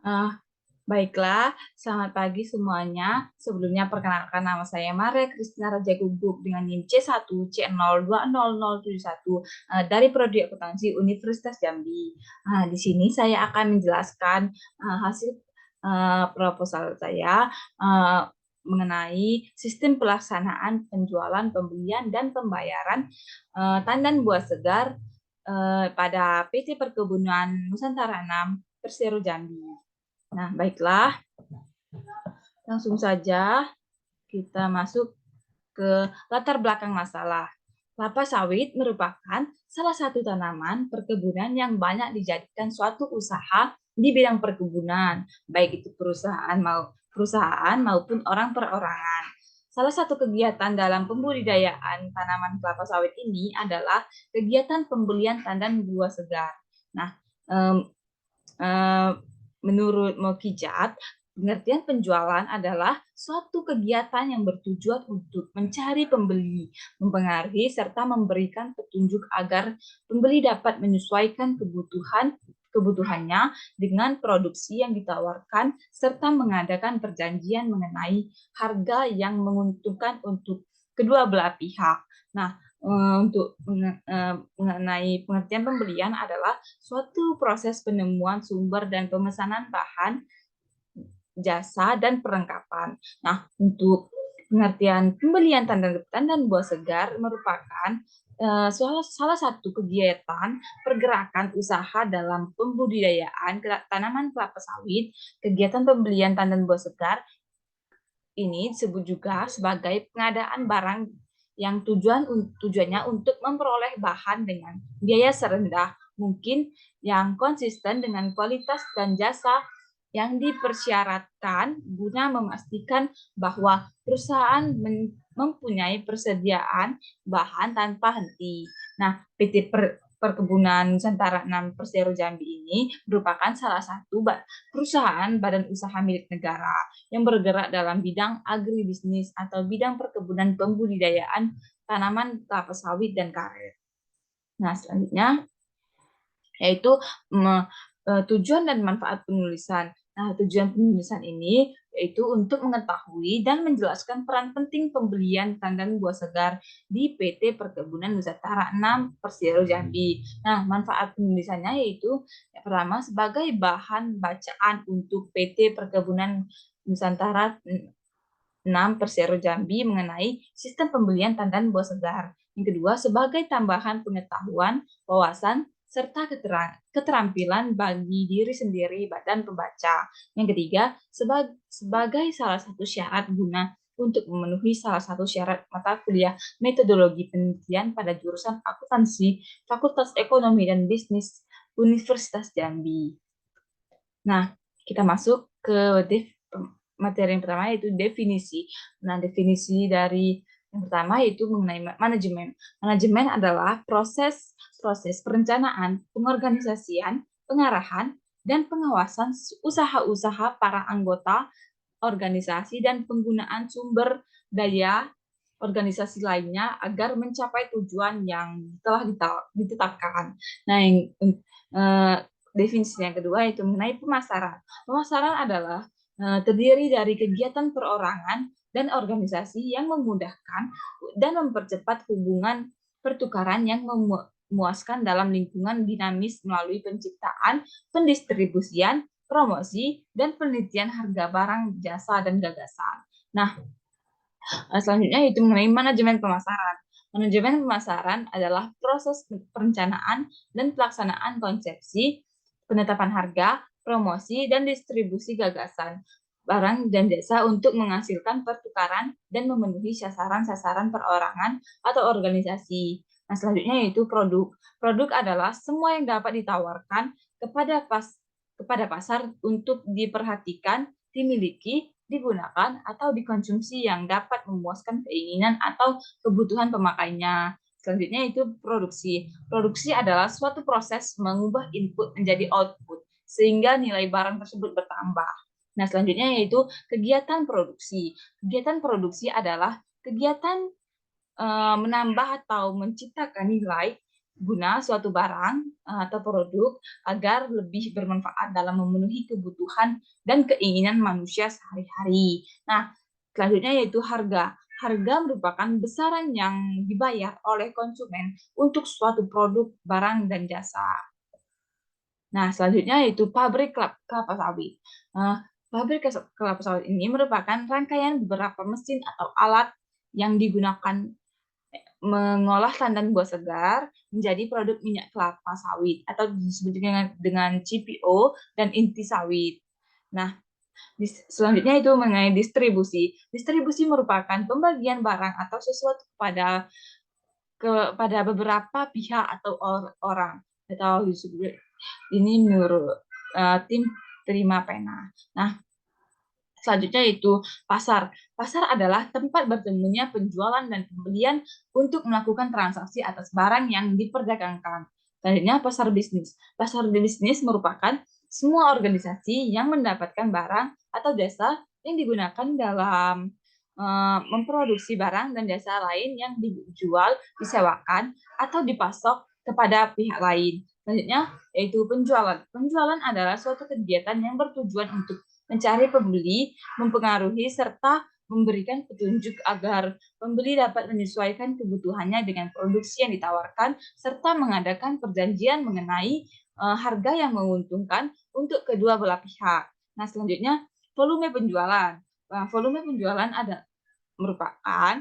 Ah, baiklah, selamat pagi semuanya. Sebelumnya perkenalkan nama saya Maria Kristina Raja Guguk dengan NIM C1C020071 dari Prodi Akuntansi Universitas Jambi. Di sini saya akan menjelaskan hasil proposal saya eh, mengenai sistem pelaksanaan penjualan, pembelian, dan pembayaran tandan buah segar pada PT Perkebunan Nusantara 6 Persero Jambi. Nah, baiklah, langsung saja kita masuk ke latar belakang masalah. Kelapa sawit merupakan salah satu tanaman perkebunan yang banyak dijadikan suatu usaha di bidang perkebunan, baik itu perusahaan maupun orang perorangan. Salah satu kegiatan dalam pembudidayaan tanaman kelapa sawit ini adalah kegiatan pembelian tandan buah segar. Nah, em, Eh, menurut Mokijat, pengertian penjualan adalah suatu kegiatan yang bertujuan untuk mencari pembeli, mempengaruhi serta memberikan petunjuk agar pembeli dapat menyesuaikan kebutuhannya dengan produksi yang ditawarkan serta mengadakan perjanjian mengenai harga yang menguntungkan untuk kedua belah pihak. Nah, untuk mengenai pengertian pembelian adalah suatu proses penemuan sumber dan pemesanan bahan, jasa, dan perlengkapan. Nah, untuk pengertian pembelian tandan buah segar merupakan salah satu kegiatan pergerakan usaha dalam pembudidayaan tanaman kelapa sawit. Kegiatan pembelian tandan buah segar ini disebut juga sebagai pengadaan barang yang tujuannya untuk memperoleh bahan dengan biaya serendah mungkin yang konsisten dengan kualitas dan jasa yang dipersyaratkan guna memastikan bahwa perusahaan mempunyai persediaan bahan tanpa henti. Nah, PT Perkebunan Nusantara 6 Persero Jambi ini merupakan salah satu perusahaan badan usaha milik negara yang bergerak dalam bidang agribisnis atau bidang perkebunan pembudidayaan tanaman kelapa sawit dan karet. Nah, selanjutnya yaitu tujuan dan manfaat penulisan. Nah, tujuan penulisan ini yaitu untuk mengetahui dan menjelaskan peran penting pembelian tandan buah segar di PT Perkebunan Nusantara 6 Persero Jambi. Nah, manfaat penulisannya yaitu yang pertama sebagai bahan bacaan untuk PT Perkebunan Nusantara 6 Persero Jambi mengenai sistem pembelian tandan buah segar. Yang kedua, sebagai tambahan pengetahuan, wawasan, serta keterampilan bagi diri sendiri dan pembaca. Yang ketiga, sebagai salah satu syarat guna untuk memenuhi salah satu syarat mata kuliah metodologi penelitian pada jurusan akuntansi Fakultas Ekonomi dan Bisnis Universitas Jambi. Nah, kita masuk ke materi yang pertama yaitu definisi. Nah, definisi dari yang pertama yaitu mengenai manajemen. Manajemen adalah proses perencanaan, pengorganisasian, pengarahan, dan pengawasan usaha-usaha para anggota organisasi dan penggunaan sumber daya organisasi lainnya agar mencapai tujuan yang telah ditetapkan. Nah, yang eh, definisi yang kedua yaitu mengenai pemasaran. Pemasaran adalah terdiri dari kegiatan perorangan dan organisasi yang memudahkan dan mempercepat hubungan pertukaran yang memuaskan dalam lingkungan dinamis melalui penciptaan, pendistribusian, promosi, dan penelitian harga barang, jasa, dan gagasan. Nah, selanjutnya yaitu mengenai manajemen pemasaran. Manajemen pemasaran adalah proses perencanaan dan pelaksanaan konsepsi, penetapan harga, promosi, dan distribusi gagasan, barang dan jasa untuk menghasilkan pertukaran dan memenuhi sasaran-sasaran perorangan atau organisasi. Nah, selanjutnya yaitu produk. Produk adalah semua yang dapat ditawarkan kepada pasar untuk diperhatikan, dimiliki, digunakan, atau dikonsumsi yang dapat memuaskan keinginan atau kebutuhan pemakainya. Selanjutnya itu produksi. Produksi adalah suatu proses mengubah input menjadi output, sehingga nilai barang tersebut bertambah. Nah, selanjutnya yaitu kegiatan produksi. Kegiatan produksi adalah kegiatan menambah atau menciptakan nilai guna suatu barang atau produk agar lebih bermanfaat dalam memenuhi kebutuhan dan keinginan manusia sehari-hari. Nah, selanjutnya yaitu harga. Harga merupakan besaran yang dibayar oleh konsumen untuk suatu produk, barang, dan jasa. Nah, selanjutnya yaitu pabrik kelapa sawit. Pabrik kelapa sawit ini merupakan rangkaian beberapa mesin atau alat yang digunakan mengolah tandan buah segar menjadi produk minyak kelapa sawit atau disebut dengan CPO dan inti sawit. Nah, selanjutnya itu mengenai distribusi. Distribusi merupakan pembagian barang atau sesuatu kepada beberapa pihak atau orang atau disebut ini menurut tim terima pena. Nah, selanjutnya itu pasar. Pasar adalah tempat bertemunya penjualan dan pembelian untuk melakukan transaksi atas barang yang diperdagangkan. Selanjutnya pasar bisnis. Pasar bisnis merupakan semua organisasi yang mendapatkan barang atau jasa yang digunakan dalam memproduksi barang dan jasa lain yang dijual, disewakan, atau dipasok kepada pihak lain. Selanjutnya yaitu penjualan. Penjualan adalah suatu kegiatan yang bertujuan untuk mencari pembeli, mempengaruhi, serta memberikan petunjuk agar pembeli dapat menyesuaikan kebutuhannya dengan produksi yang ditawarkan, serta mengadakan perjanjian mengenai harga yang menguntungkan untuk kedua belah pihak. Nah, selanjutnya volume penjualan. Volume penjualan merupakan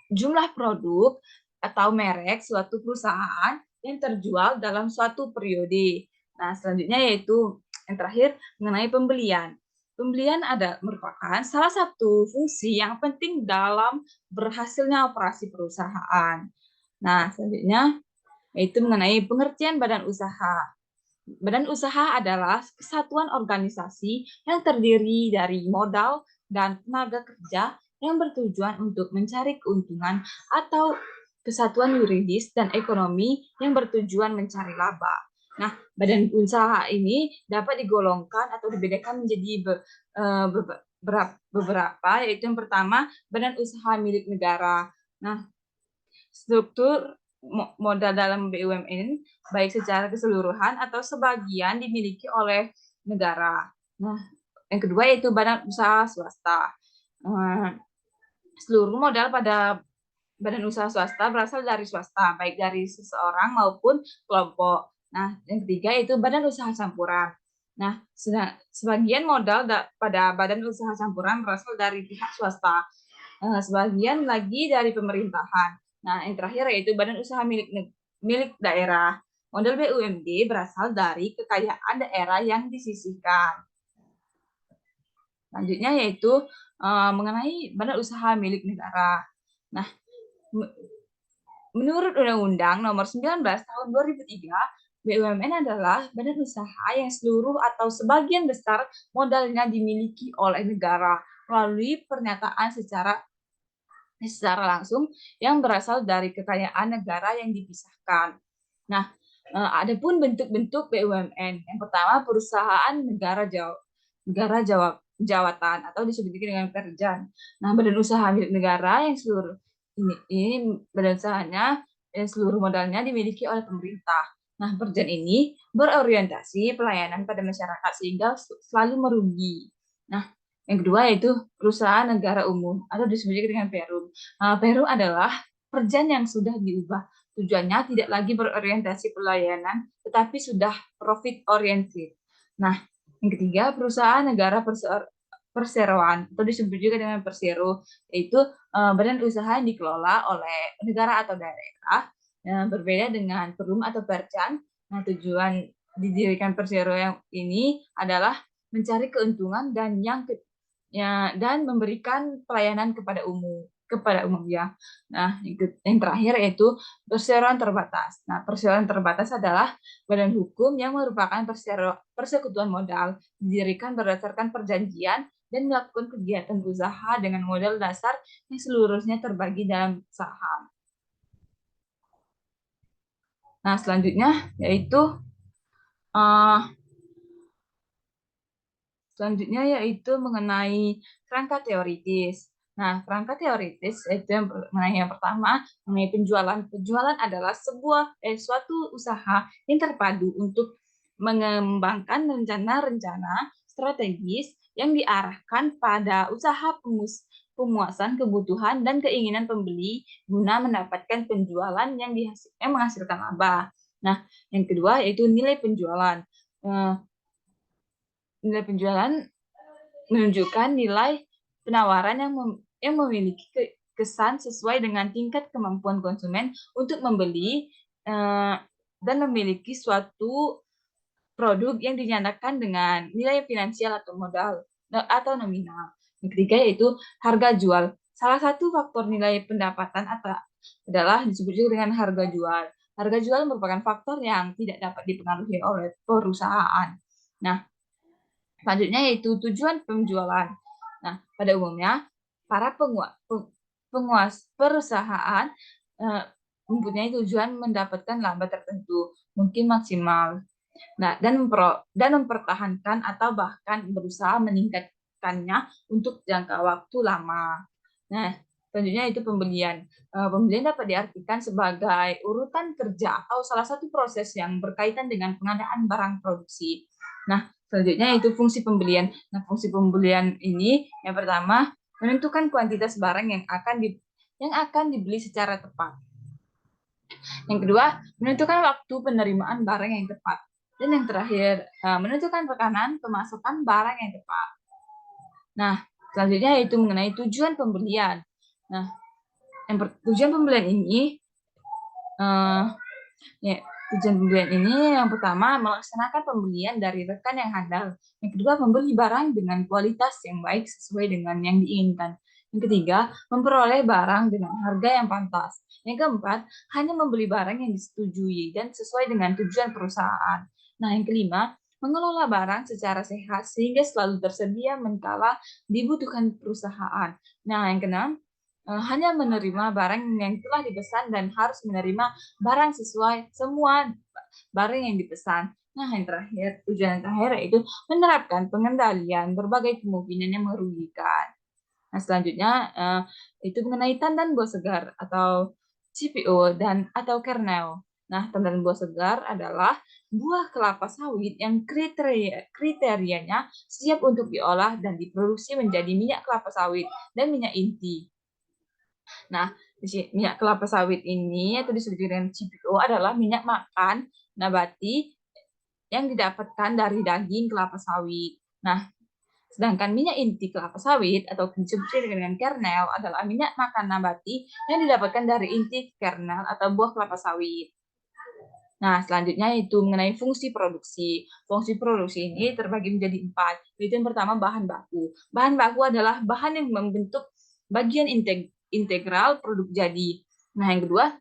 jumlah produk atau merek suatu perusahaan yang terjual dalam suatu periode. Nah, selanjutnya yaitu yang terakhir mengenai pembelian. Pembelian merupakan salah satu fungsi yang penting dalam berhasilnya operasi perusahaan. Nah, selanjutnya yaitu mengenai pengertian badan usaha. Badan usaha adalah kesatuan organisasi yang terdiri dari modal dan tenaga kerja yang bertujuan untuk mencari keuntungan atau kesatuan yuridis dan ekonomi yang bertujuan mencari laba. Nah, badan usaha ini dapat digolongkan atau dibedakan menjadi beberapa, yaitu yang pertama, badan usaha milik negara. Nah, struktur modal dalam BUMN baik secara keseluruhan atau sebagian dimiliki oleh negara. Nah, yang kedua yaitu badan usaha swasta. Seluruh modal pada badan usaha swasta berasal dari swasta, baik dari seseorang maupun kelompok. Nah, yang ketiga yaitu badan usaha campuran. Nah, sebagian modal pada badan usaha campuran berasal dari pihak swasta, sebagian lagi dari pemerintahan. Nah, yang terakhir yaitu badan usaha milik daerah. Modal BUMD berasal dari kekayaan daerah yang disisihkan. Selanjutnya yaitu mengenai badan usaha milik negara. Nah, menurut Undang-Undang Nomor 19 Tahun 2003, BUMN adalah badan usaha yang seluruh atau sebagian besar modalnya dimiliki oleh negara melalui pernyataan secara langsung yang berasal dari kekayaan negara yang dipisahkan. Nah, adapun bentuk-bentuk BUMN. Yang pertama, perusahaan negara jawatan atau disebut dengan Perjan. Nah, badan usaha milik negara yang seluruh ini badan usahanya yang seluruh modalnya dimiliki oleh pemerintah. Nah, Perjan ini berorientasi pelayanan pada masyarakat sehingga selalu merugi. Nah, yang kedua yaitu perusahaan negara umum atau disebut dengan Perum. Perum adalah perjan yang sudah diubah. Tujuannya tidak lagi berorientasi pelayanan, tetapi sudah profit oriented. Nah, yang ketiga perusahaan negara perseroan atau disebut juga dengan persero, yaitu badan usaha yang dikelola oleh negara atau daerah, berbeda dengan Perum atau Perjan. Nah, tujuan didirikan persero yang ini adalah mencari keuntungan dan memberikan pelayanan kepada umum ya. Nah, yang terakhir yaitu perseroan terbatas. Nah, perseroan terbatas adalah badan hukum yang merupakan persekutuan modal, didirikan berdasarkan perjanjian dan melakukan kegiatan usaha dengan modal dasar yang seluruhnya terbagi dalam saham. Nah, selanjutnya yaitu mengenai kerangka teoritis. Nah, kerangka teoritis itu yang pertama mengenai penjualan. Penjualan adalah suatu usaha yang terpadu untuk mengembangkan rencana-rencana strategis yang diarahkan pada usaha pemuasan kebutuhan dan keinginan pembeli guna mendapatkan penjualan yang menghasilkan laba. Nah, yang kedua yaitu nilai penjualan. Nilai penjualan menunjukkan nilai penawaran yang memiliki kesan sesuai dengan tingkat kemampuan konsumen untuk membeli dan memiliki suatu produk yang dinyatakan dengan nilai finansial atau modal atau nominal. Yang ketiga yaitu harga jual. Salah satu faktor nilai pendapatan adalah disebut juga dengan harga jual. Harga jual merupakan faktor yang tidak dapat dipengaruhi oleh perusahaan. Nah, selanjutnya yaitu tujuan penjualan. Nah, pada umumnya para penguas perusahaan mempunyai tujuan mendapatkan laba tertentu, mungkin maksimal. Nah, dan mempertahankan atau bahkan berusaha meningkatkannya untuk jangka waktu lama. Nah, selanjutnya itu pembelian. Pembelian dapat diartikan sebagai urutan kerja atau salah satu proses yang berkaitan dengan pengadaan barang produksi. Nah, selanjutnya itu fungsi pembelian. Nah, fungsi pembelian ini yang pertama menentukan kuantitas barang yang akan dibeli secara tepat. Yang kedua, menentukan waktu penerimaan barang yang tepat. Dan yang terakhir, menentukan tekanan pemasukan barang yang tepat. Nah, selanjutnya yaitu mengenai tujuan pembelian. Nah, tujuan pembelian ini tujuan pembelian ini yang pertama melaksanakan pembelian dari rekan yang handal. Yang kedua, membeli barang dengan kualitas yang baik sesuai dengan yang diinginkan. Yang ketiga, memperoleh barang dengan harga yang pantas. Yang keempat, hanya membeli barang yang disetujui dan sesuai dengan tujuan perusahaan. Nah, yang kelima, mengelola barang secara sehat sehingga selalu tersedia menkala dibutuhkan perusahaan. Nah, yang keenam, hanya menerima barang yang telah dipesan dan harus menerima barang sesuai semua barang yang dipesan. Nah, yang terakhir, tujuan yang terakhir yaitu menerapkan pengendalian berbagai kemungkinan yang merugikan. Nah, selanjutnya itu mengenai tandan buah segar atau CPO atau kernel. Nah, tandan buah segar adalah buah kelapa sawit yang kriterianya siap untuk diolah dan diproduksi menjadi minyak kelapa sawit dan minyak inti. Nah, minyak kelapa sawit ini atau disebut dengan CPO adalah minyak makan nabati yang didapatkan dari daging kelapa sawit. Nah, sedangkan minyak inti kelapa sawit atau disebut dengan kernel adalah minyak makan nabati yang didapatkan dari inti kernel atau buah kelapa sawit. Nah, selanjutnya itu mengenai fungsi produksi. Fungsi produksi ini terbagi menjadi 4. Yaitu yang pertama bahan baku. Bahan baku adalah bahan yang membentuk bagian integral produk jadi. Nah, yang kedua,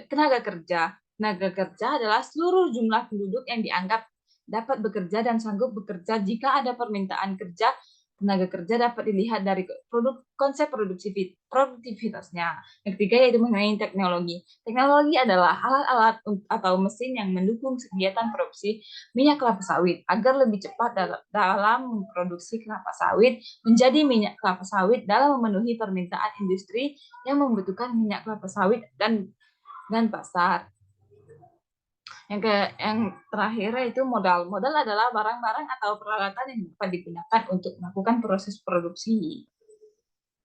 tenaga kerja. Tenaga kerja adalah seluruh jumlah penduduk yang dianggap dapat bekerja dan sanggup bekerja jika ada permintaan kerja. Tenaga kerja dapat dilihat dari konsep produktivitasnya. Yang ketiga yaitu mengenai teknologi. Teknologi adalah alat-alat atau mesin yang mendukung kegiatan produksi minyak kelapa sawit agar lebih cepat dalam memproduksi kelapa sawit menjadi minyak kelapa sawit dalam memenuhi permintaan industri yang membutuhkan minyak kelapa sawit dan pasar. Yang terakhir yaitu modal. Modal adalah barang-barang atau peralatan yang dapat digunakan untuk melakukan proses produksi.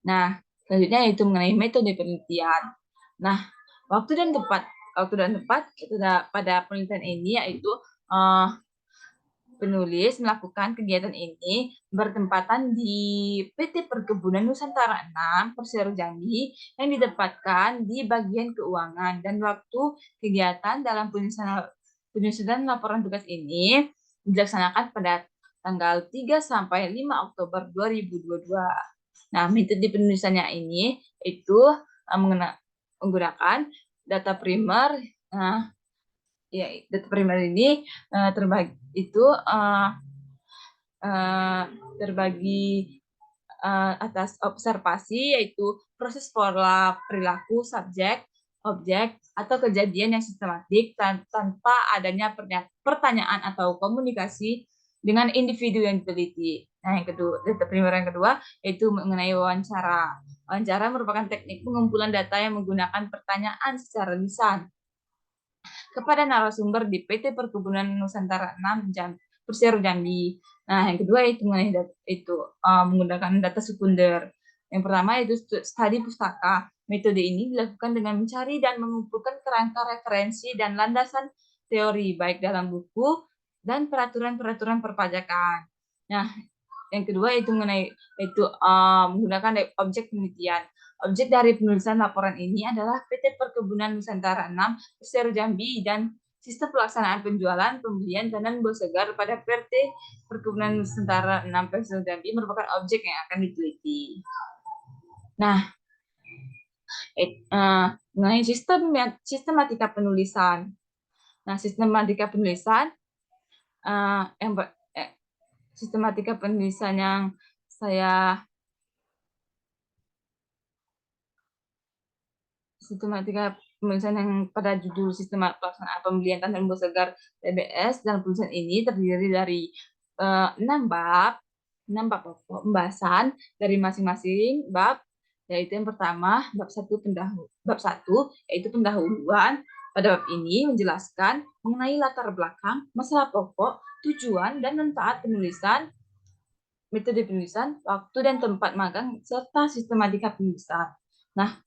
Nah, selanjutnya yaitu mengenai metode penelitian. Nah, waktu dan tempat pada penelitian ini yaitu penulis melakukan kegiatan ini bertempatan di PT Perkebunan Nusantara 6 Persero Jambi yang ditempatkan di bagian keuangan, dan waktu kegiatan dalam penyusunan laporan tugas ini dilaksanakan pada tanggal 3 sampai 5 Oktober 2022. Nah, metode penulisannya ini itu menggunakan data primer. Ya, data primer ini terbagi atas observasi, yaitu proses pola perilaku subjek, objek, atau kejadian yang sistematik tanpa adanya pertanyaan atau komunikasi dengan individu yang diteliti. Nah, yang kedua, data primer yang kedua yaitu mengenai wawancara. Wawancara merupakan teknik pengumpulan data yang menggunakan pertanyaan secara lisan kepada narasumber di PT Perkebunan Nusantara 6 Persero Jambi. Nah, yang kedua itu mengenai menggunakan data sekunder. Yang pertama itu studi pustaka. Metode ini dilakukan dengan mencari dan mengumpulkan kerangka referensi dan landasan teori baik dalam buku dan peraturan-peraturan perpajakan. Nah, yang kedua itu mengenai menggunakan objek penelitian. Objek dari penulisan laporan ini adalah PT Perkebunan Nusantara 6 Persero Jambi dan sistem pelaksanaan penjualan, pembelian, dan buah segar pada PT Perkebunan Nusantara 6 Persero Jambi merupakan objek yang akan diteliti. Nah, mengenai sistematika penulisan. Nah, sistematika penulisan sistematika penulisan yang sistematika penulisan yang pada judul sistem pelaksanaan pembelian dan buah segar TBS dalam penulisan ini terdiri dari 6 bab pokok pembahasan dari masing-masing bab, yaitu yang pertama bab 1 yaitu pendahuluan. Pada bab ini menjelaskan mengenai latar belakang, masalah pokok, tujuan dan manfaat penulisan, metode penulisan, waktu dan tempat magang, serta sistematika penulisan. Nah,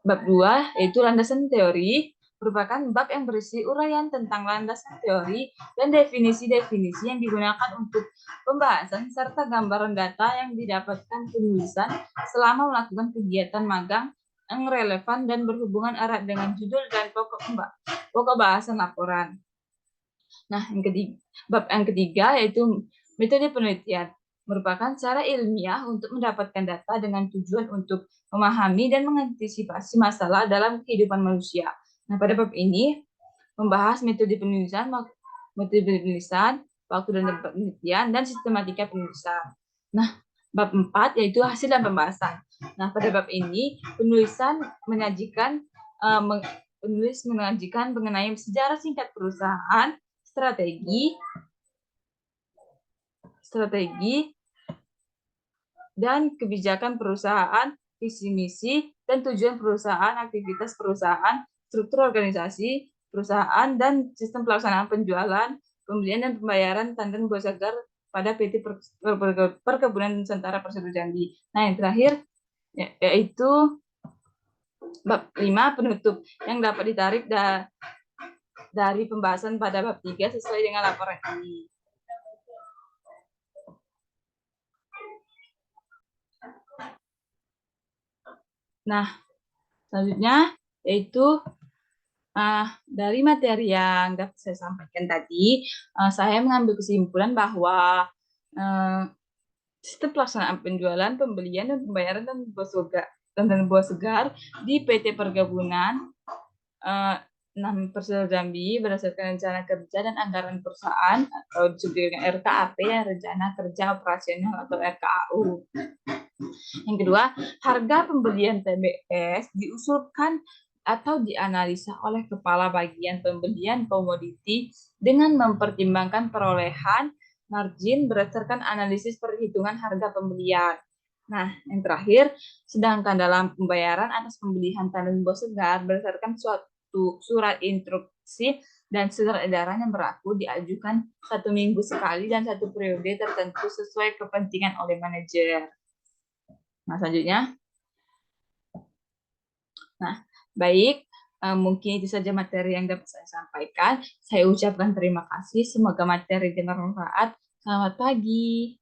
bab 2 yaitu landasan teori merupakan bab yang berisi uraian tentang landasan teori dan definisi-definisi yang digunakan untuk pembahasan serta gambaran data yang didapatkan penulisan selama melakukan kegiatan magang yang relevan dan berhubungan erat dengan judul dan pokok bahasan laporan. Nah, bab yang ketiga yaitu metode penelitian merupakan cara ilmiah untuk mendapatkan data dengan tujuan untuk memahami dan mengantisipasi masalah dalam kehidupan manusia. Nah, pada bab ini membahas metode penulisan, waktu dan tempat penelitian, dan sistematika penulisan. Nah, bab 4 yaitu hasil dan pembahasan. Nah, pada bab ini penulis menyajikan mengenai sejarah singkat perusahaan, strategi dan kebijakan perusahaan, visi misi dan tujuan perusahaan, aktivitas perusahaan, struktur organisasi perusahaan, dan sistem pelaksanaan penjualan, pembelian dan pembayaran tandan buah segar pada PT Perkebunan Nusantara Persero Jambi. Nah, yang terakhir yaitu bab 5 penutup yang dapat ditarik dari pembahasan pada bab 3 sesuai dengan laporan ini. Nah, selanjutnya yaitu dari materi yang dapat saya sampaikan tadi, saya mengambil kesimpulan bahwa sistem pelaksanaan penjualan, pembelian, dan pembayaran dan buah segar di PT Perkebunan 6 Persero Jambi berdasarkan rencana kerja dan anggaran perusahaan atau disebut dengan RKAP, rencana kerja operasional atau RKAU. Yang kedua, harga pembelian TBS diusulkan atau dianalisa oleh kepala bagian pembelian komoditi dengan mempertimbangkan perolehan margin berdasarkan analisis perhitungan harga pembelian. Nah, yang terakhir, sedangkan dalam pembayaran atas pembelian tandan buah segar berdasarkan suatu surat instruksi dan surat edaran yang berlaku diajukan 1 minggu sekali dan 1 periode tertentu sesuai kepentingan oleh manajer. Nah, selanjutnya. Nah, baik. Mungkin itu saja materi yang dapat saya sampaikan. Saya ucapkan terima kasih. Semoga materi bermanfaat. Selamat pagi.